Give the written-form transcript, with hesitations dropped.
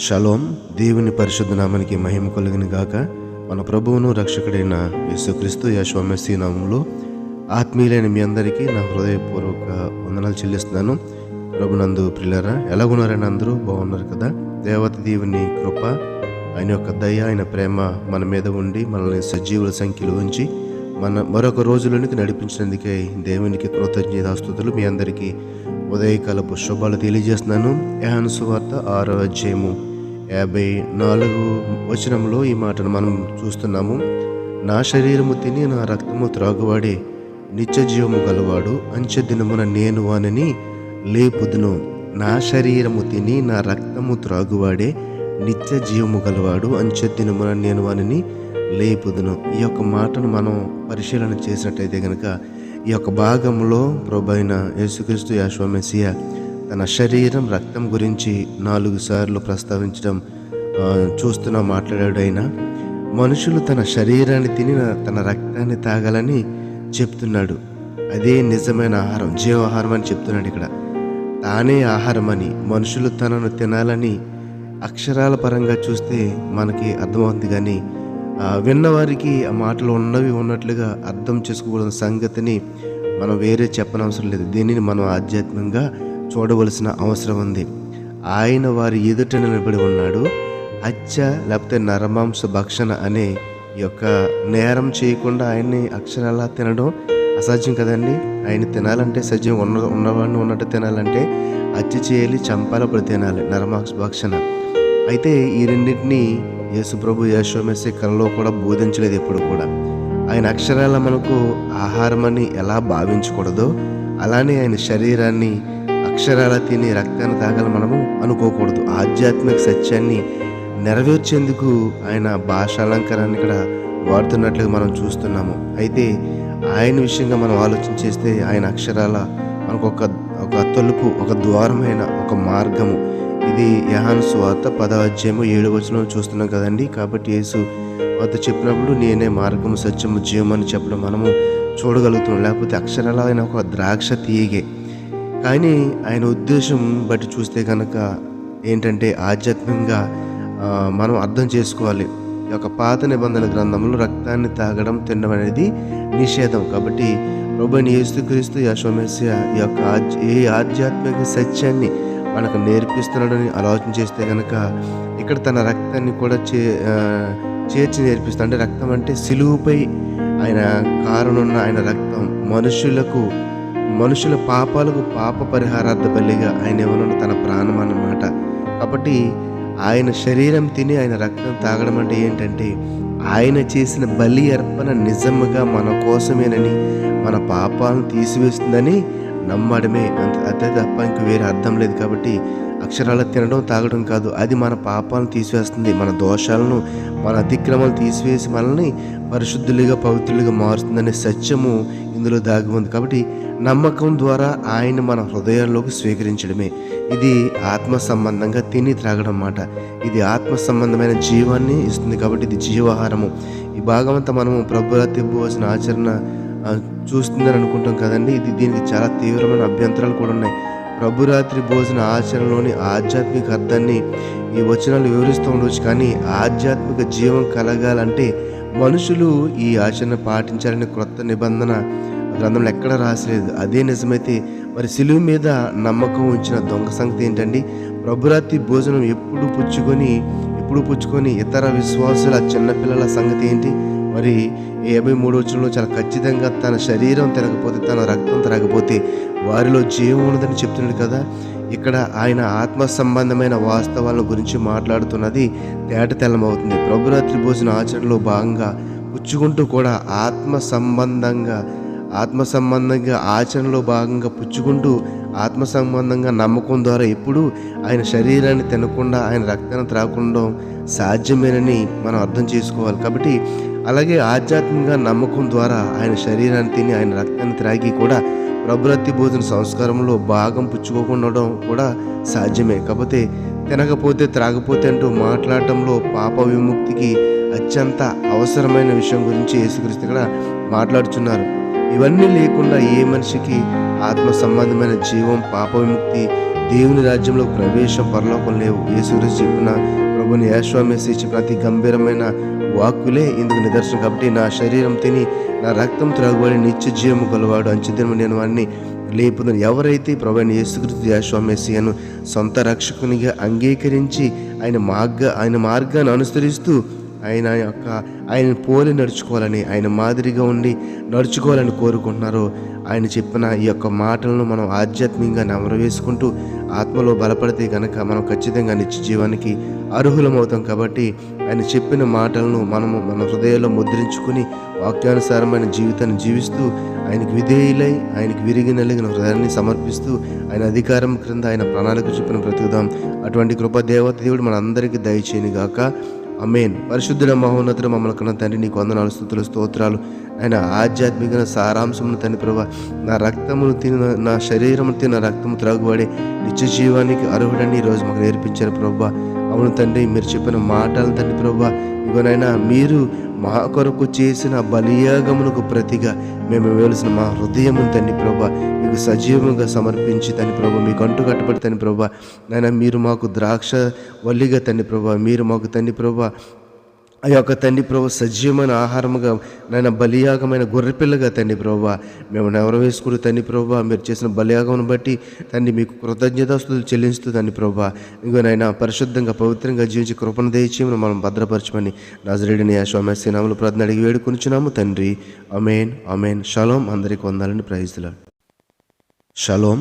Shalom. దేవుని పరిశుద్ధ నామానికి మహిమ కలుగును గాక. మన ప్రభువును రక్షకుడైన యేసుక్రీస్తు యెషువా మెస్సీ నామములో ఆత్మీయులైన మీ అందరికీ నా హృదయపూర్వక వందనాలు చెల్లిస్తున్నాను. ప్రభునందు ప్రియులారా, ఎలాగున్నారని అందరూ బాగున్నారు కదా. దేవత దేవుని కృప, ఆయన యొక్క దయ, ఆయన ప్రేమ మన మీద ఉండి మనల్ని సజీవుల సంఖ్యలో ఉంచి మరొక రోజులోనికి నడిపించినందుకే దేవునికి కృతజ్ఞతాస్తుతులు. మీ అందరికీ ఉదయకాలపు శుభాలు తెలియజేస్తున్నాను. యోహాను సువార్త 6వ అధ్యాయము 54 వచనంలో ఈ మాటను మనం చూస్తున్నాము. నా శరీరము తిని నా రక్తము త్రాగువాడే నిత్య జీవము గలవాడు, అంచె దినమున నేను వానిని లేపుదును. నా శరీరము తిని నా రక్తము త్రాగువాడే నిత్య జీవము గలవాడు, అంచె దినమున నేను వానిని లేపుదును. ఈ యొక్క మాటను మనం పరిశీలన చేసినట్టయితే కనుక ఈ యొక్క భాగంలో ప్రభువైన యేసుక్రీస్తు యెషువా మెస్సియా తన శరీరం రక్తం గురించి 4 సార్లు ప్రస్తావించడం మాట్లాడాడు. ఆయన మనుషులు తన శరీరాన్ని తిని తన రక్తాన్ని తాగాలని చెప్తున్నాడు. అదే నిజమైన ఆహారం, జీవాహారం అని చెప్తున్నాడు. ఇక్కడ తానే ఆహారం అని, మనుషులు తనను తినాలని అక్షరాల పరంగా చూస్తే మనకి అర్థమవుతుంది. కానీ విన్నవారికి ఆ మాటలు ఉన్నట్లుగా అర్థం చేసుకోకూడని సంగతిని మనం వేరే చెప్పనవసరం లేదు. దీనిని మనం ఆధ్యాత్మికంగా చూడవలసిన అవసరం ఉంది. ఆయన వారి ఎదుట నిలబడి ఉన్నాడు. హత్య లేకపోతే నరమాంస భక్షణ అనే ఈ యొక్క నేరం చేయకుండా ఆయన్ని అక్షరాలా తినడం అసాధ్యం కదండి. ఆయన తినాలంటే సజ్జం ఉన్నవాడిని ఉన్నట్టు తినాలంటే హత్య చేయాలి, చంపాలి, అప్పుడు తినాలి, నరమాంస భక్షణ. అయితే ఈ రెండింటినీ యేసు ప్రభు యెషువా మెస్సియా కలలో కూడా బోధించలేదు. ఎప్పుడు కూడా ఆయన అక్షరాల మనకు ఆహారమని ఎలా భావించకూడదో అలానే ఆయన శరీరాన్ని అక్షరాల తిని రక్తాన్ని తాగాలని మనము అనుకోకూడదు. ఆధ్యాత్మిక సత్యాన్ని నెరవేర్చేందుకు ఆయన భాషాలంకారాన్ని ఇక్కడ వాడుతున్నట్లుగా మనం చూస్తున్నాము. అయితే ఆయన విషయంగా మనం ఆలోచన చేస్తే ఆయన అక్షరాల మనకు ఒక తలుపు, ఒక ద్వారమైన ఒక మార్గము. ఇది యోహాను సువార్త 10వ అధ్యాయము 7వ వచనం చూస్తున్నాం కదండి. కాబట్టి యేసు వద్ద చెప్పినప్పుడు నేనే మార్గము, సత్యము, జీవం అని చెప్పడం మనము చూడగలుగుతున్నాం. లేకపోతే అక్షరాల ఆయన ఒక ద్రాక్ష తీయగే. కానీ ఆయన ఉద్దేశం బట్టి చూస్తే కనుక ఏంటంటే ఆధ్యాత్మికంగా మనం అర్థం చేసుకోవాలి. ఈ యొక్క పాత నిబంధన గ్రంథంలో రక్తాన్ని తాగడం, తినడం అనేది నిషేధం. కాబట్టి ప్రభువైన యేసుక్రీస్తు యెషువా మెస్సియా ఈ యొక్క ఏ ఆధ్యాత్మిక సత్యాన్ని మనకు నేర్పిస్తున్నాడని ఆలోచన చేస్తే కనుక ఇక్కడ తన రక్తాన్ని కూడా చేర్చి నేర్పిస్తాడు. అంటే రక్తం అంటే సిలువుపై ఆయన కారణున్న ఆయన రక్తం మనుషుల పాపాలకు పాప పరిహారార్థ బలిగా ఆయన ఇవ్వనున్న తన ప్రాణం అన్నమాట. కాబట్టి ఆయన శరీరం తిని ఆయన రక్తం తాగడం అంటే ఏంటంటే ఆయన చేసిన బలి అర్పణ నిజముగా మన కోసమేనని, మన పాపాలను తీసివేస్తుందని నమ్మడమే. అంతే తప్ప ఇంక వేరే అర్థం లేదు. కాబట్టి అక్షరాలు తినడం, తాగడం కాదు, అది మన పాపాలను తీసివేస్తుంది, మన దోషాలను, మన అతిక్రమాలు తీసివేసి మనల్ని పరిశుద్ధులుగా, పవిత్రులుగా మారుస్తుందనే సత్యము ఇందులో దాగి ఉంది. కాబట్టి నమ్మకం ద్వారా ఆయన మన హృదయాల్లోకి స్వీకరించడమే. ఇది ఆత్మ సంబంధంగా తిని త్రాగడం మాట. ఇది ఆత్మ సంబంధమైన జీవాన్ని ఇస్తుంది. కాబట్టి ఇది జీవాహారము. ఈ భాగం అంతా మనము ప్రభురాత్రి భోజన ఆచరణ చూస్తుందని అనుకుంటాం కదండి. దీనికి చాలా తీవ్రమైన అభ్యంతరాలు కూడా ఉన్నాయి. ప్రభురాత్రి భోజన ఆచరణలోని ఆధ్యాత్మిక అర్థాన్ని ఈ వచనాలు వివరిస్తూ ఉండవచ్చు. కానీ ఆధ్యాత్మిక జీవం కలగాలంటే మనుషులు ఈ ఆచరణ పాటించాలని క్రొత్త నిబంధన గ్రంథంలో ఎక్కడ రాసలేదు. అదే నిజమైతే మరి సిలువు మీద నమ్మకం ఉంచిన దొంగ సంగతి ఏంటండి? ప్రభురాత్రి భోజనం ఎప్పుడు పుచ్చుకొని ఇతర విశ్వాసుల చిన్నపిల్లల సంగతి ఏంటి? మరి 53వ వచనంలో చాలా ఖచ్చితంగా తన శరీరం తినకపోతే, తన రక్తం త్రాగపోతే వారిలో జీవం ఉన్నదని చెప్తున్నాడు కదా. ఇక్కడ ఆయన ఆత్మ సంబంధమైన వాస్తవాల గురించి మాట్లాడుతున్నది తేటతెల్లమవుతుంది. ప్రభురాత్రి భోజన ఆచరణలో భాగంగా పుచ్చుకుంటూ కూడా ఆత్మ సంబంధంగా ఆచరణలో భాగంగా పుచ్చుకుంటూ ఆత్మ సంబంధంగా నమ్మకం ద్వారా ఎప్పుడు ఆయన శరీరాన్ని తినకుండా, ఆయన రక్తాన్ని త్రాగకుండా సాధ్యమేనని మనం అర్థం చేసుకోవాలి. కాబట్టి అలాగే ఆధ్యాత్మికంగా నమ్మకం ద్వారా ఆయన శరీరాన్ని తిని ఆయన రక్తాన్ని త్రాగి కూడా ప్రభురాత్రి భోజన సంస్కారంలో భాగం పుచ్చుకోకుండా కూడా సాధ్యమే. కాకపోతే తినకపోతే, త్రాగపోతే అంటూ మాట్లాడటంలో పాప విముక్తికి అత్యంత అవసరమైన విషయం గురించి యేసుక్రీస్తు ఇక్కడ మాట్లాడుతున్నారు. ఇవన్నీ లేకుండా ఏ మనిషికి ఆత్మ సంబంధమైన జీవం, పాప విముక్తి, దేవుని రాజ్యంలో ప్రవేశం పరలోకం లేవు. యేసుక్రీస్తు చెప్పిన, ప్రభుని యేషువ మెస్సీ చెప్పిన అతి గంభీరమైన వాక్కులే ఇందుకు నిదర్శనం. కాబట్టి నా శరీరం తిని నా రక్తం త్రాగుబడి నిత్య జీవము గలవాడు, అంచెదినము నేను వాడిని లేపుదని. ఎవరైతే ప్రభువైన యేసుక్రీస్తు యేషువ మెస్సీయను సొంత రక్షకునిగా అంగీకరించి ఆయన మార్గాన్ని అనుసరిస్తూ ఆయన పోలి నడుచుకోవాలని, ఆయన మాదిరిగా ఉండి నడుచుకోవాలని కోరుకుంటున్నారో, ఆయన చెప్పిన ఈ యొక్క మాటలను మనం ఆధ్యాత్మికంగా నెమరవేసుకుంటూ ఆత్మలో బలపడితే కనుక మనం ఖచ్చితంగా నిత్య జీవానికి అర్హులమవుతాం. కాబట్టి ఆయన చెప్పిన మాటలను మనము మన హృదయాల్లో ముద్రించుకుని వాక్యానుసారమైన జీవితాన్ని జీవిస్తూ ఆయనకు విధేయులై, ఆయనకు విరిగి నలిగిన హృదయాన్ని సమర్పిస్తూ ఆయన అధికారం క్రింద ఆయన ప్రణాళిక చొప్పున బ్రతుకుదాం. అటువంటి కృప దేవుడు మనందరికీ దయచేయను గాక. ఆమేన్. పరిశుద్ధుడ మహోన్నతుడ మమ్మల్ని కన్న తండ్రి, నీకు వందనాలు, స్తుతులు, స్తోత్రాలు. ఆయన ఆధ్యాత్మిక సారాంశమును తండ్రి ప్రభా, నా రక్తమును తిని నా శరీరమును తిని నా రక్తము త్రాగుబడి నిత్య జీవానికి అర్హుడని ఈరోజు మాకు నేర్పించారు ప్రభా. అవును తండ్రి, మీరు చెప్పిన మాటలు తండ్రి ప్రభా, ఇవనైనా మీరు మా కొరకు చేసిన బలియాగమునకు ప్రతిగా మేము ఇవ్వవలసిన మా హృదయము తండ్రి ప్రభా మీకు సజీవంగా సమర్పించి తండ్రి ప్రభా, మీకు అంటు కట్టబడి తండ్రి ప్రభా, నాయన మీరు మాకు ద్రాక్ష వల్లిగా తండ్రి ప్రభా, మీరు మాకు తండ్రి ప్రభా ఆ యొక్క తండ్రి ప్రభు సజీవమైన ఆహారముగా నాయన బలియాగమైన గొర్రెపిల్లగా తండ్రి ప్రభా మేము నెవరవేసుకుని తండ్రి ప్రభా, మీరు చేసిన బలియాగమును బట్టి తండ్రి మీకు కృతజ్ఞతాస్తుతులు చెల్లిస్తూ తండ్రి ప్రభా, ఇంకోనైనా పరిశుద్ధంగా పవిత్రంగా జీవించి కృపను దయచేయమని మనం భద్రపరచమని నజరేయుడైన యేషువ మెస్సీ నామములో ప్రార్థన అడిగి వేడుకొనుచున్నాము తండ్రి. ఆమేన్, ఆమేన్. షలోం. అందరికీ వందనాలు. Praise the Lord. షలోం.